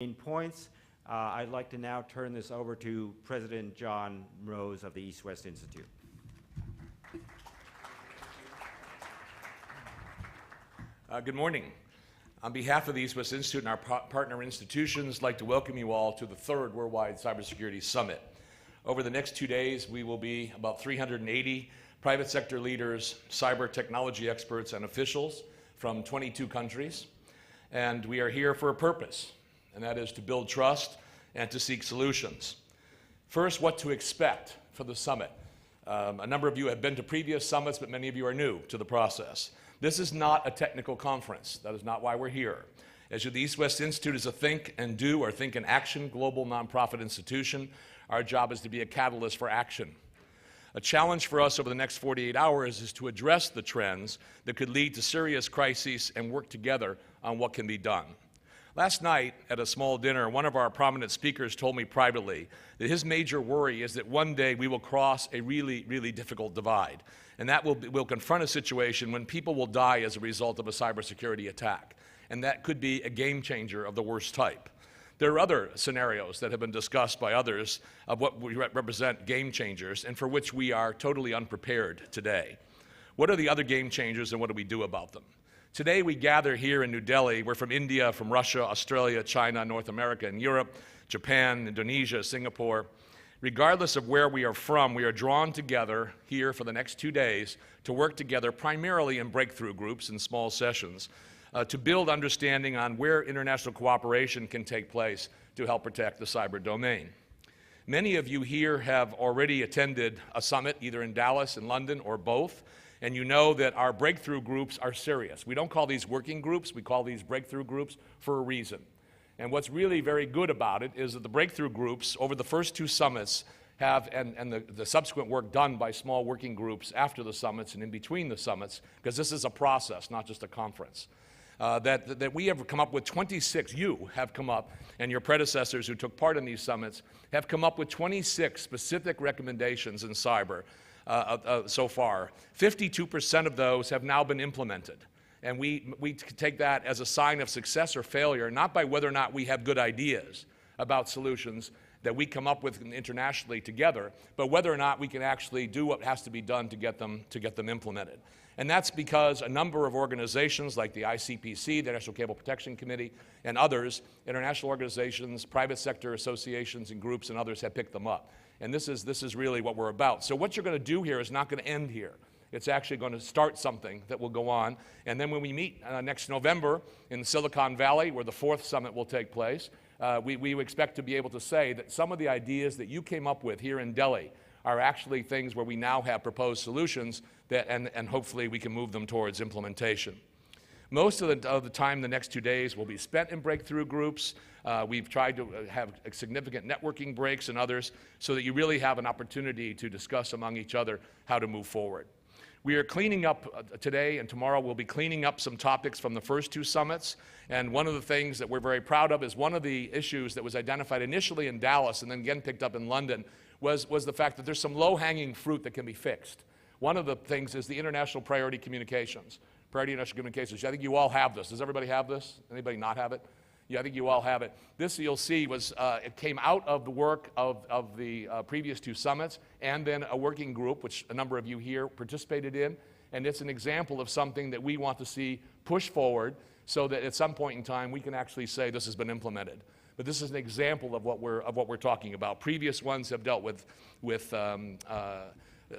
main points. I'd like to now turn this over to President John Mroz of the EastWest Institute. Good morning. On behalf of the EastWest Institute and our partner institutions, I'd like to welcome you all to the third Worldwide Cybersecurity Summit. Over the next 2 days, we will be about 380 private sector leaders, cyber technology experts, and officials from 22 countries. And we are here for a purpose, and that is to build trust and to seek solutions. First, what to expect for the summit. A number of you have been to previous summits, but many of you are new to the process. This is not a technical conference. That is not why we're here. As the EastWest Institute is a think and do or think and action global nonprofit institution, our job is to be a catalyst for action. A challenge for us over the next 48 hours is to address the trends that could lead to serious crises and work together on what can be done. Last night at a small dinner, one of our prominent speakers told me privately that his major worry is that one day we will cross a really, really difficult divide. And that will confront a situation when people will die as a result of a cybersecurity attack. And that could be a game changer of the worst type. There are other scenarios that have been discussed by others of what we represent game changers and for which we are totally unprepared today. What are the other game changers and what do we do about them? Today we gather here in New Delhi. We're from India, from Russia, Australia, China, North America, and Europe, Japan, Indonesia, Singapore. Regardless of where we are from, we are drawn together here for the next 2 days to work together primarily in breakthrough groups and small sessions to build understanding on where international cooperation can take place to help protect the cyber domain. Many of you here have already attended a summit either in Dallas, in London, or both, and you know that our breakthrough groups are serious. We don't call these working groups, we call these breakthrough groups for a reason. And what's really very good about it is that the breakthrough groups over the first 2 summits have, and the subsequent work done by small working groups after the summits and in between the summits, because this is a process, not just a conference. That we have come up with 26, you have come up, and your predecessors who took part in these summits have come up with 26 specific recommendations in cyber so far. 52% of those have now been implemented. And we take that as a sign of success or failure, not by whether or not we have good ideas about solutions that we come up with internationally together, but whether or not we can actually do what has to be done to get them implemented. And that's because a number of organizations like the ICPC, the National Cable Protection Committee, and others, international organizations, private sector associations and groups and others have picked them up. And this is really what we're about. So what you're going to do here is not going to end here. It's actually going to start something that will go on. And then when we meet next November in Silicon Valley, where the 4th summit will take place, we expect to be able to say that some of the ideas that you came up with here in Delhi are actually things where we now have proposed solutions that, and hopefully we can move them towards implementation. Most of the time, the next 2 days will be spent in breakthrough groups. We've tried to have significant networking breaks and others so that you really have an opportunity to discuss among each other how to move forward. We are cleaning up today, and tomorrow we'll be cleaning up some topics from the first 2 summits. And one of the things that we're very proud of is one of the issues that was identified initially in Dallas and then again picked up in London was the fact that there's some low-hanging fruit that can be fixed. One of the things is the international priority communications. Priority international communications. I think you all have this. Does everybody have this? Anybody not have it? Yeah, I think you all have it. This, you'll see, was it came out of the work of the previous 2 summits and then a working group, which a number of you here participated in. And it's an example of something that we want to see push forward so that at some point in time we can actually say this has been implemented. But this is an example of what we're talking about. Previous ones have dealt with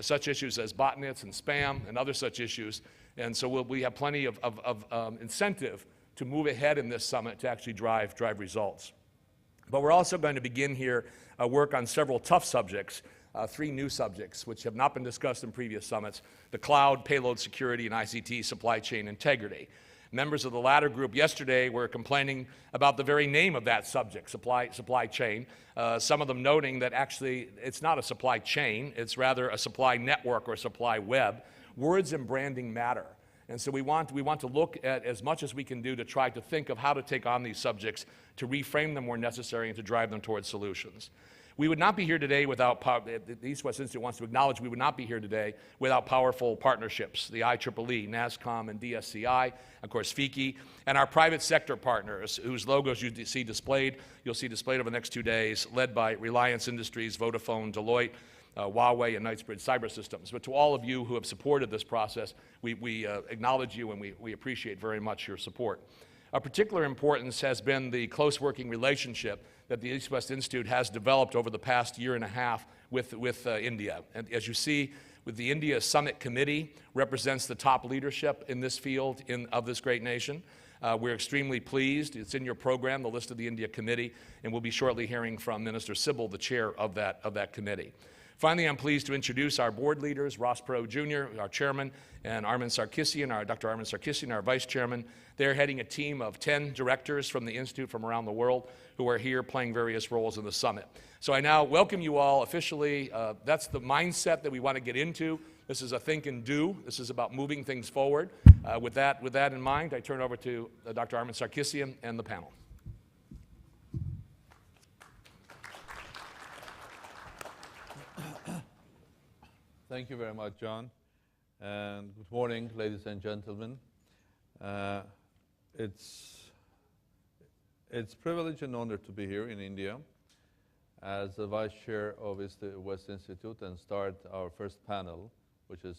such issues as botnets and spam and other such issues. And so we have plenty of incentive to move ahead in this summit to actually drive results. But we're also going to begin here work on several tough subjects, 3 new subjects which have not been discussed in previous summits: the cloud, payload security, and ICT supply chain integrity. Members of the latter group yesterday were complaining about the very name of that subject, supply chain, some of them noting that actually it's not a supply chain, it's rather a supply network or supply web. Words and branding matter. And so we want to look at as much as we can do to try to think of how to take on these subjects, to reframe them where necessary, and to drive them towards solutions. We would not be here today without, the EastWest Institute wants to acknowledge we would not be here today without powerful partnerships, the IEEE, NASSCOM, and DSCI, of course FICCI, and our private sector partners, whose logos you'll see displayed over the next 2 days, led by Reliance Industries, Vodafone, Deloitte, Huawei, and Knightsbridge Cyber Systems. But to all of you who have supported this process, we acknowledge you and we appreciate very much your support. Of particular importance has been the close working relationship that the EastWest Institute has developed over the past year and a half with India. And as you see, with the India Summit Committee represents the top leadership in this field of this great nation. We're extremely pleased. It's in your program, the list of the India Committee, and we'll be shortly hearing from Minister Sybil, the chair of that committee. Finally, I'm pleased to introduce our board leaders, Ross Perot Jr., our chairman, and Armen Sarkissian, Dr. Armen Sarkissian, our vice chairman. They're heading a team of 10 directors from the Institute from around the world who are here playing various roles in the summit. So I now welcome you all officially. That's the mindset that we want to get into. This is a think and do. This is about moving things forward. With that in mind, I turn over to Dr. Armen Sarkissian and the panel. Thank you very much, John. And good morning, ladies and gentlemen. It's a privilege and honor to be here in India as the Vice Chair of EastWest Institute and start our first panel, which is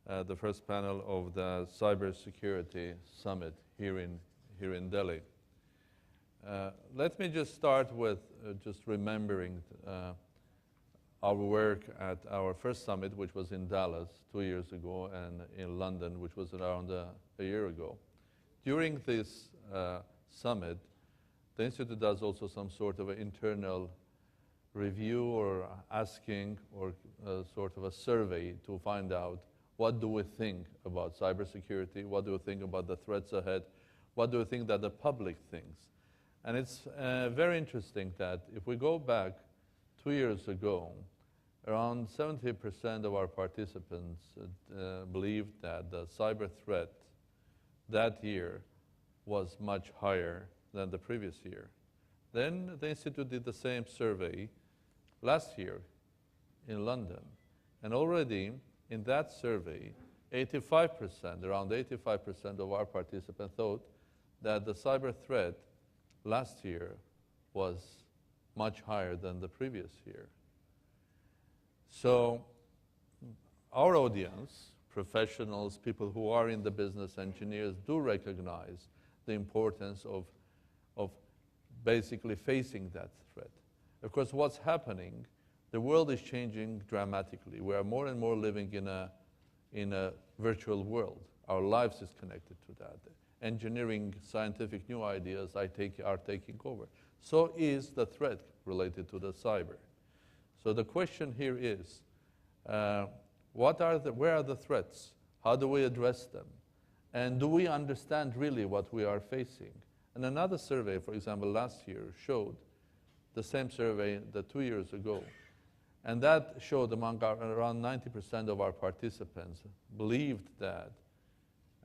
the first panel of the Cybersecurity Summit here in Delhi. Let me just start with just remembering our work at our first summit, which was in Dallas 2 years ago, and in London, which was around a year ago. During this summit, the Institute does also some sort of an internal review or asking or sort of a survey to find out what do we think about cybersecurity, what do we think about the threats ahead, what do we think that the public thinks. And it's very interesting that if we go back 2 years ago, around 70% of our participants believed that the cyber threat that year was much higher than the previous year. Then the Institute did the same survey last year in London. And already in that survey, around 85% of our participants thought that the cyber threat last year was much higher than the previous year. So our audience, professionals, people who are in the business, engineers, do recognize the importance of basically facing that threat. Of course, what's happening, the world is changing dramatically. We are more and more living in a virtual world. Our lives is connected to that. Engineering, scientific new ideas are taking over. So is the threat related to the cyber. So the question here is, where are the threats? How do we address them? And do we understand really what we are facing? And another survey, for example, last year showed the same survey 2 years ago. And that showed around 90% of our participants believed that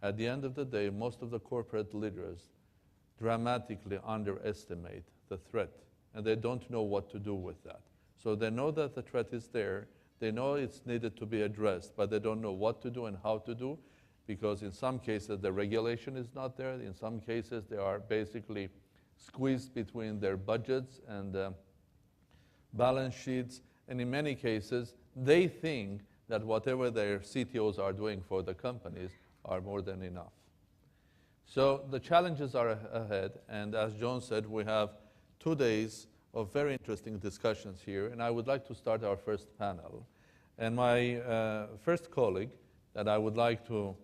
at the end of the day, most of the corporate leaders dramatically underestimate the threat, and they don't know what to do with that. So they know that the threat is there, they know it's needed to be addressed, but they don't know what to do and how to do, because in some cases the regulation is not there, in some cases they are basically squeezed between their budgets and balance sheets, and in many cases they think that whatever their CTOs are doing for the companies are more than enough. So the challenges are ahead, and as John said, we have 2 days of very interesting discussions here, and I would like to start our first panel. And my first colleague that I would like to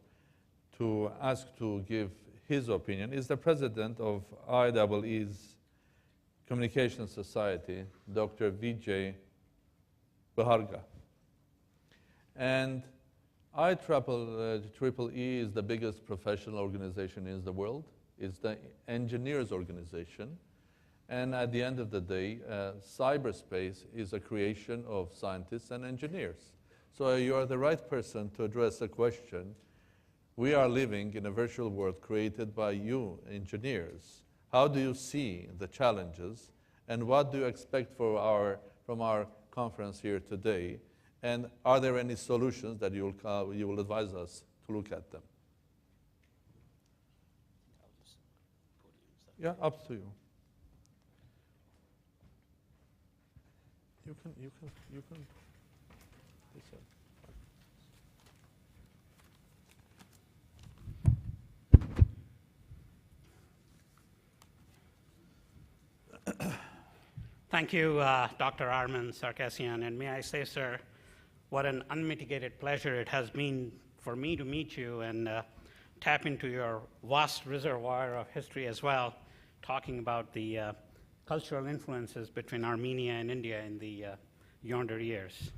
ask to give his opinion is the president of IEEE's Communication Society, Dr. Vijay Bhargava. And IEEE is the biggest professional organization in the world. It's the engineers' organization. And at the end of the day, cyberspace is a creation of scientists and engineers. So you are the right person to address the question. We are living in a virtual world created by you, engineers. How do you see the challenges, and what do you expect for our from our conference here today? And are there any solutions that you will advise us to look at them? Yeah, up to you. You can. Thank you, Dr. Armen, Sarkissian, and may I say, sir, what an unmitigated pleasure it has been for me to meet you and tap into your vast reservoir of history as well, talking about the cultural influences between Armenia and India in the yonder years.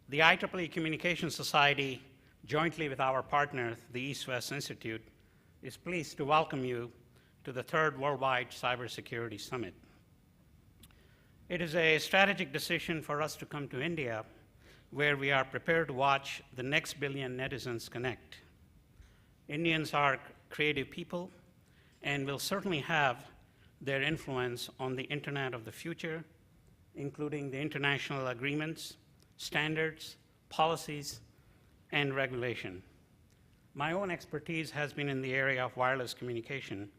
The IEEE Communication Society, jointly with our partner, the EastWest Institute, is pleased to welcome you to the 3rd Worldwide Cybersecurity Summit. It is a strategic decision for us to come to India, where we are prepared to watch the next billion netizens connect. Indians are creative people and will certainly have their influence on the Internet of the future, including the international agreements, standards, policies, and regulation. My own expertise has been in the area of wireless communication,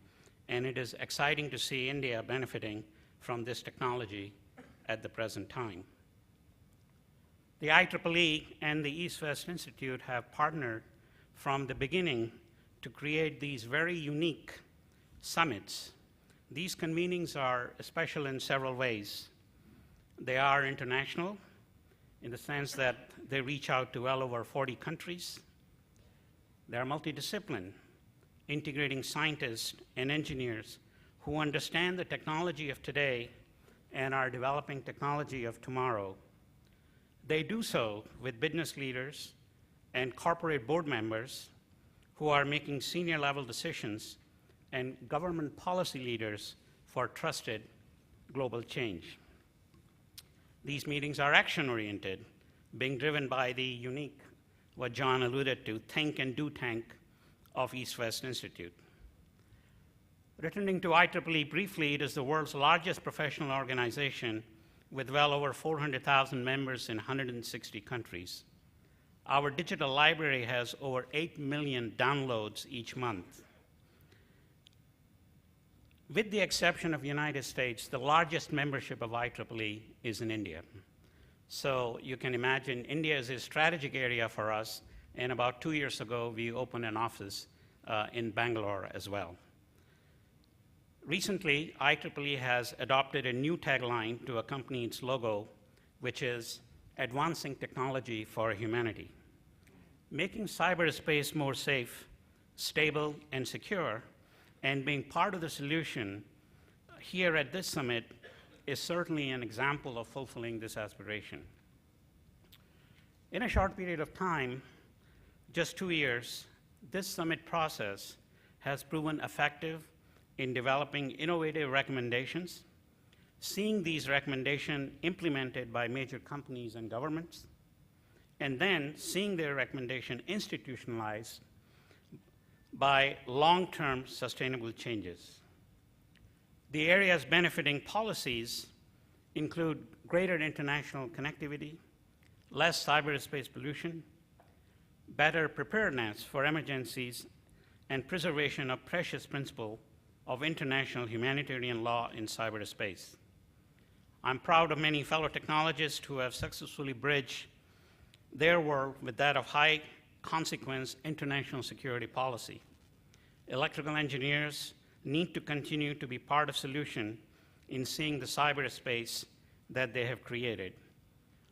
and it is exciting to see India benefiting from this technology at the present time. The IEEE and the EastWest Institute have partnered from the beginning to create these very unique summits. These convenings are special in several ways. They are international in the sense that they reach out to well over 40 countries. They are multidisciplinary, integrating scientists and engineers who understand the technology of today and are developing technology of tomorrow. They do so with business leaders and corporate board members who are making senior level decisions and government policy leaders for trusted global change. These meetings are action-oriented, being driven by the unique, what John alluded to, think and do tank of EastWest Institute. Returning to IEEE briefly, it is the world's largest professional organization with well over 400,000 members in 160 countries. Our digital library has over 8 million downloads each month. With the exception of the United States, the largest membership of IEEE is in India. So you can imagine India is a strategic area for us, and about 2 years ago, we opened an office in Bangalore as well. Recently, IEEE has adopted a new tagline to accompany its logo, which is advancing technology for humanity. Making cyberspace more safe, stable, and secure, and being part of the solution here at this summit is certainly an example of fulfilling this aspiration. In a short period of time, just 2 years, this summit process has proven effective in developing innovative recommendations, seeing these recommendations implemented by major companies and governments, and then seeing their recommendation institutionalized by long-term sustainable changes. The areas benefiting policies include greater international connectivity, less cyberspace pollution, better preparedness for emergencies, and preservation of precious principle of international humanitarian law in cyberspace. I'm proud of many fellow technologists who have successfully bridged their work with that of high consequence international security policy. Electrical engineers need to continue to be part of solution in seeing the cyberspace that they have created.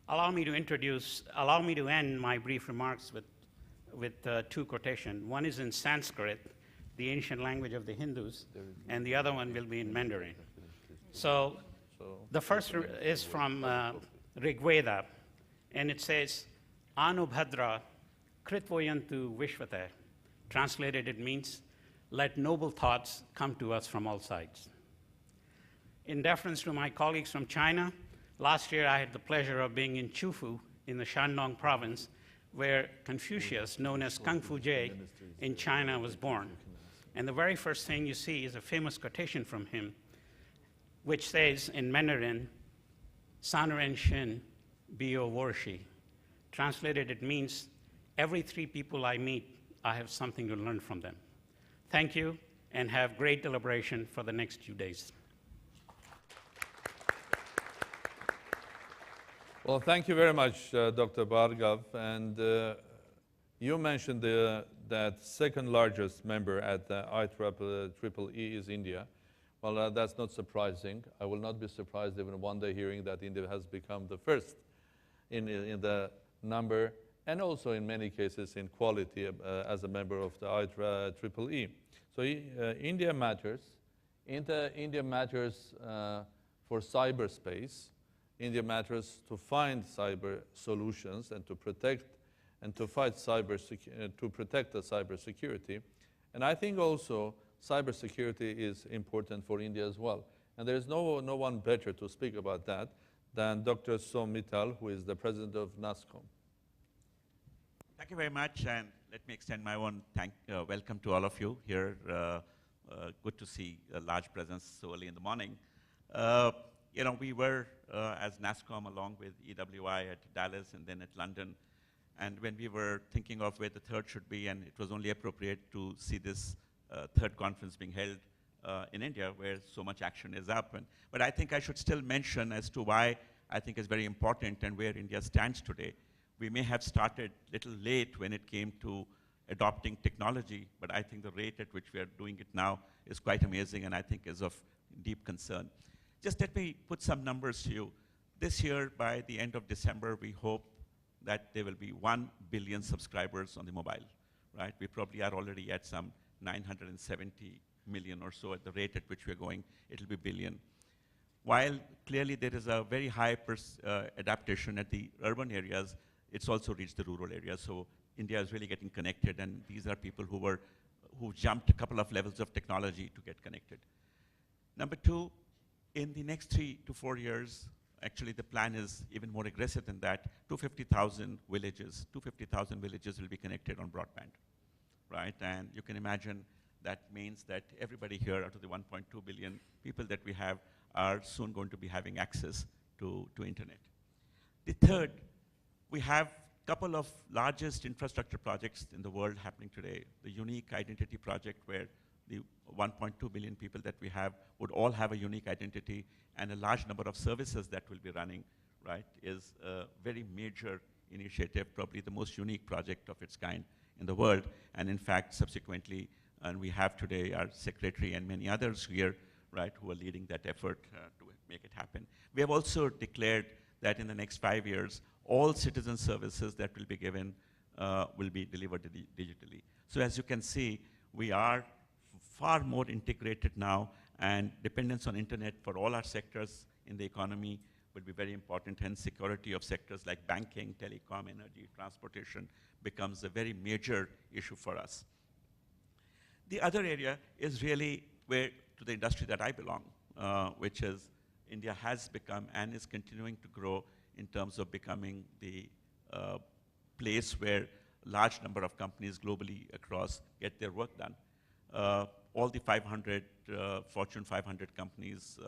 Allow me to end my brief remarks with two quotations. One is in Sanskrit, the ancient language of the Hindus, and the other one will be in Mandarin. So the first is from Rig Veda, and it says, Anubhadra kritvoyantu vishvate. Translated, it means, let noble thoughts come to us from all sides. In deference to my colleagues from China, last year I had the pleasure of being in Chufu in the Shandong province, where Confucius, known as Kung Fu Jie, in China was born. And the very first thing you see is a famous quotation from him, which says in Mandarin, Sanren Shin Bio Worshi. Translated, it means every 3 people I meet, I have something to learn from them. Thank you, and have great deliberation for the next 2 days. Well, thank you very much, Dr. Bhargava. And you mentioned that second largest member at the IEEE is India. Well, that's not surprising. I will not be surprised even one day hearing that India has become the first in the number, and also in many cases in quality as a member of the IEEE. So India matters. India matters for cyberspace. India matters to find cyber solutions and to protect and to fight to protect the cybersecurity. And I think also cybersecurity is important for India as well. And there is no one better to speak about that than Dr. Mittal, who is the president of NASSCOM. Thank you very much, and let me extend my own welcome to all of you here. Good to see a large presence so early in the morning. You know, we were, as NASSCOM, along with EWI at Dallas and then at London, and when we were thinking of where the third should be, and it was only appropriate to see this third conference being held in India, where so much action is up. But I think I should still mention as to why I think it's very important and where India stands today. We may have started a little late when it came to adopting technology, but I think the rate at which we are doing it now is quite amazing, and I think is of deep concern. Just let me put some numbers to you. This year, by the end of December, we hope that there will be 1 billion subscribers on the mobile, right? We probably are already at some 970 million or so at the rate at which we're going. It'll be billion. While clearly there is a very high adaptation at the urban areas, it's also reached the rural areas. So India is really getting connected, and these are people who jumped a couple of levels of technology to get connected. Number two, in the next 3 to 4 years, actually the plan is even more aggressive than that, 250,000 villages will be connected on broadband, right? And you can imagine that means that everybody here out of the 1.2 billion people that we have are soon going to be having access to internet. The third, we have a couple of largest infrastructure projects in the world happening today. The unique identity project, where the 1.2 billion people that we have would all have a unique identity, and a large number of services that will be running, right, is a very major initiative, probably the most unique project of its kind in the world. And in fact, subsequently, and we have today our secretary and many others here, right, who are leading that effort to make it happen. We have also declared that in the next 5 years, all citizen services that will be given will be delivered digitally. So as you can see, we are far more integrated now, and dependence on internet for all our sectors in the economy will be very important. Hence, security of sectors like banking, telecom, energy, transportation becomes a very major issue for us. The other area is really to the industry that I belong, which is India has become and is continuing to grow in terms of becoming the place where large number of companies globally across get their work done. All the 500 Fortune 500 companies,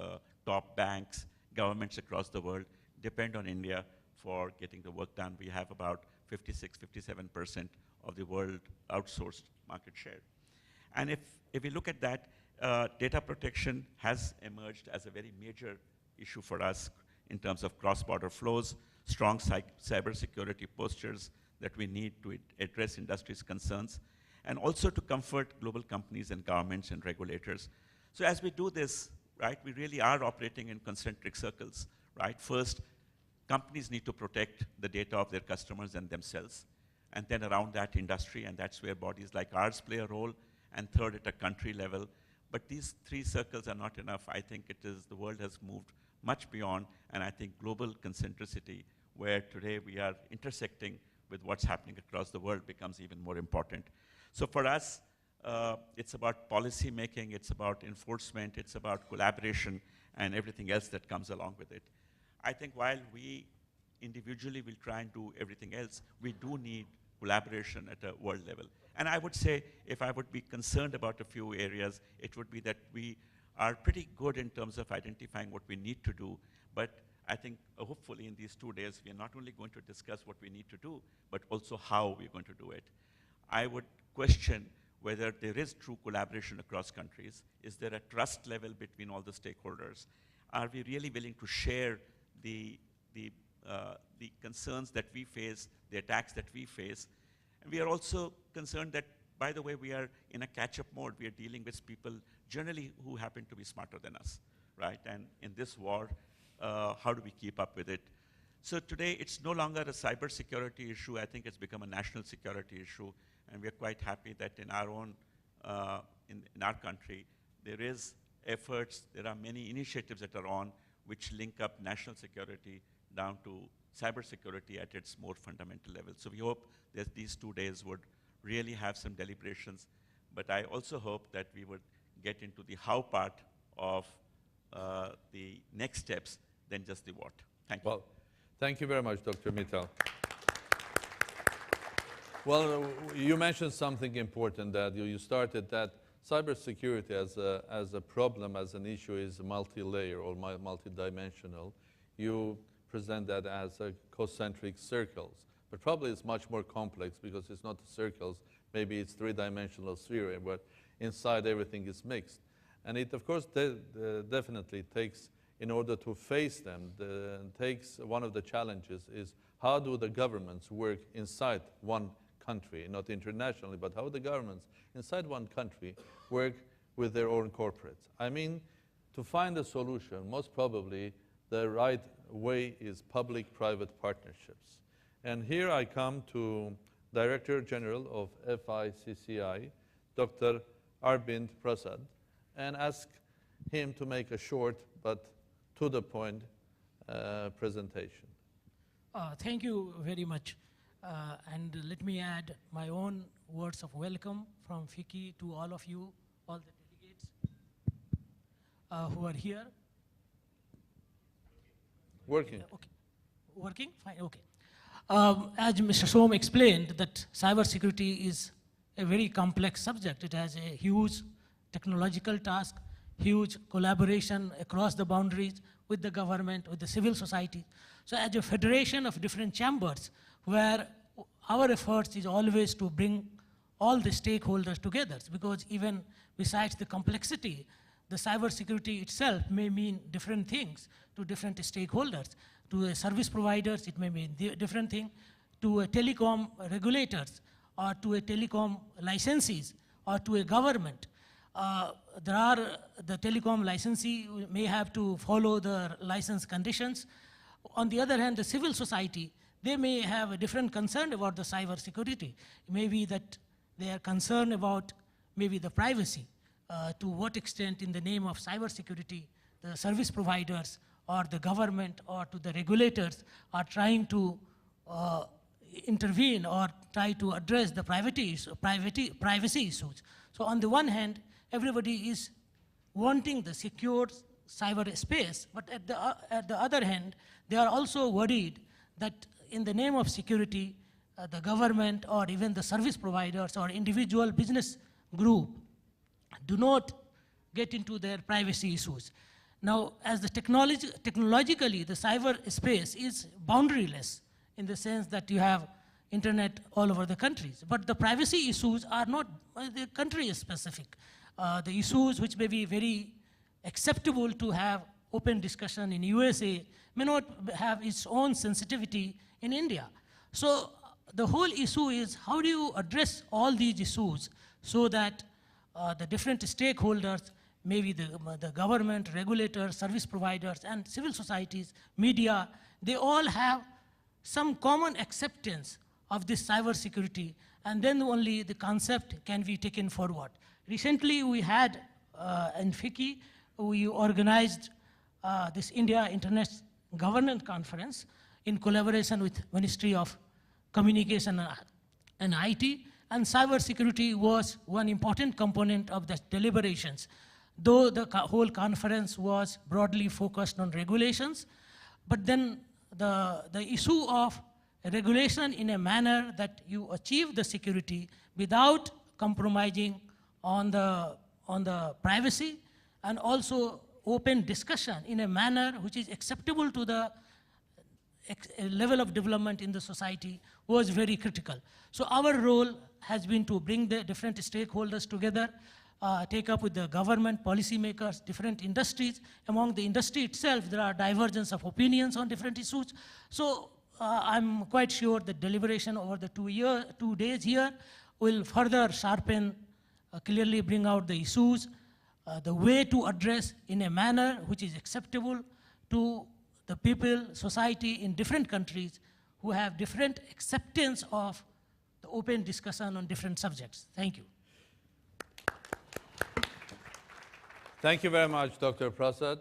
top banks, governments across the world depend on India for getting the work done. We have about 56, 57% of the world outsourced market share. And if we look at that, data protection has emerged as a very major issue for us in terms of cross-border flows, strong cybersecurity postures that we need to address industry's concerns, and also to comfort global companies and governments and regulators. So as we do this, right, we really are operating in concentric circles, right? First, companies need to protect the data of their customers and themselves, and then around that industry, and that's where bodies like ours play a role, and third, at a country level. But these 3 circles are not enough. I think the world has moved much beyond, and I think global concentricity, where today we are intersecting with what's happening across the world, becomes even more important. So for us, it's about policy making, it's about enforcement, it's about collaboration, and everything else that comes along with it. I think while we individually will try and do everything else, we do need collaboration at a world level. And I would say, if I would be concerned about a few areas, it would be that we are pretty good in terms of identifying what we need to do, but I think hopefully in these 2 days, we are not only going to discuss what we need to do, but also how we're going to do it. I would question whether there is true collaboration across countries. Is there a trust level between all the stakeholders? Are we really willing to share the concerns that we face, the attacks that we face? And we are also concerned that, by the way, we are in a catch-up mode. We are dealing with people generally who happen to be smarter than us, right? And in this war, how do we keep up with it? So today, it's no longer a cybersecurity issue. I think it's become a national security issue. And we're quite happy that in our own, in our country, there is efforts, there are many initiatives that are on which link up national security down to cybersecurity at its more fundamental level. So we hope that these 2 days would really have some deliberations, but I also hope that we would get into the how part of the next steps than just the what. Thank you. Well, thank you very much, Dr. Mittal. Well, you mentioned something important, that you started that cybersecurity as a problem, as an issue, is multi-layer or multi-dimensional. You present that as a concentric circles, but probably it's much more complex because it's not circles. Maybe it's three-dimensional sphere, but inside everything is mixed. And it, of course, definitely takes, in order to face them, takes one of the challenges is how do the governments work inside one country, not internationally, but how the governments inside one country work with their own corporates. I mean, to find a solution, most probably the right way is public-private partnerships. And here I come to Director General of FICCI, Dr. Arbind Prasad, and ask him to make a short but to-the-point presentation. Thank you very much. And let me add my own words of welcome from FICCI to all of you, all the delegates who are here. Working. Okay. Working? Fine, okay. As Mr. Som explained, that cybersecurity is a very complex subject. It has a huge technological task, huge collaboration across the boundaries with the government, with the civil society. So as a federation of different chambers, where our efforts is always to bring all the stakeholders together, because even besides the complexity, the cybersecurity itself may mean different things to different stakeholders. To a service providers, it may mean different thing. To a telecom regulators, or to a telecom licensees, or to a government. The telecom licensee may have to follow the license conditions. On the other hand, the civil society, they may have a different concern about the cyber security. Maybe that they are concerned about maybe the privacy. To what extent in the name of cyber security, the service providers or the government or to the regulators are trying to intervene or try to address the privacy issues. So on the one hand, everybody is wanting the secure cyber space, but at the other hand, they are also worried that in the name of security, the government or even the service providers or individual business group do not get into their privacy issues. Now, as the technologically, the cyber space is boundaryless in the sense that you have internet all over the countries. But the privacy issues are not the country specific. The issues which may be very acceptable to have open discussion in USA may not have its own sensitivity in India. So the whole issue is how do you address all these issues so that the different stakeholders, maybe the government, regulators, service providers, and civil societies, media, they all have some common acceptance of this cyber security, and then only the concept can be taken forward. Recently, we had in FICCI, we organized this India Internet Governance Conference in collaboration with Ministry of Communication and IT, and cybersecurity was one important component of the deliberations. Though the whole conference was broadly focused on regulations, but then the issue of regulation in a manner that you achieve the security without compromising on the privacy, and also open discussion in a manner which is acceptable to the level of development in the society was very critical. So our role has been to bring the different stakeholders together, take up with the government, policymakers, different industries. Among the industry itself, there are divergence of opinions on different issues. So I'm quite sure the deliberation over the 2 days here will further sharpen, clearly bring out the issues, the way to address in a manner which is acceptable to the people, society in different countries who have different acceptance of the open discussion on different subjects. Thank you. Thank you very much, Dr. Prasad.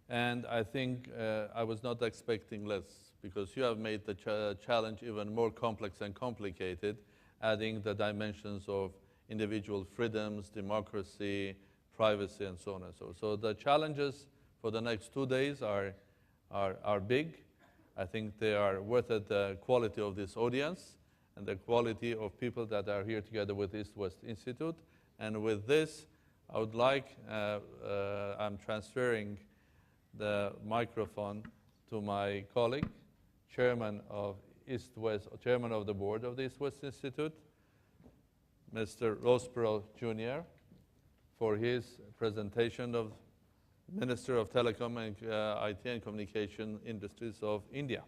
And I think I was not expecting less, because you have made the challenge even more complex and complicated, adding the dimensions of individual freedoms, democracy, privacy, and so on and so on. So the challenges for the next 2 days are big. I think they are worth it, the quality of this audience and the quality of people that are here together with EastWest Institute. And with this, I would like, I'm transferring the microphone to my colleague, chairman of the board of the EastWest Institute, Mr. Rosborough Jr., for his presentation of Minister of Telecom and IT and Communication Industries of India.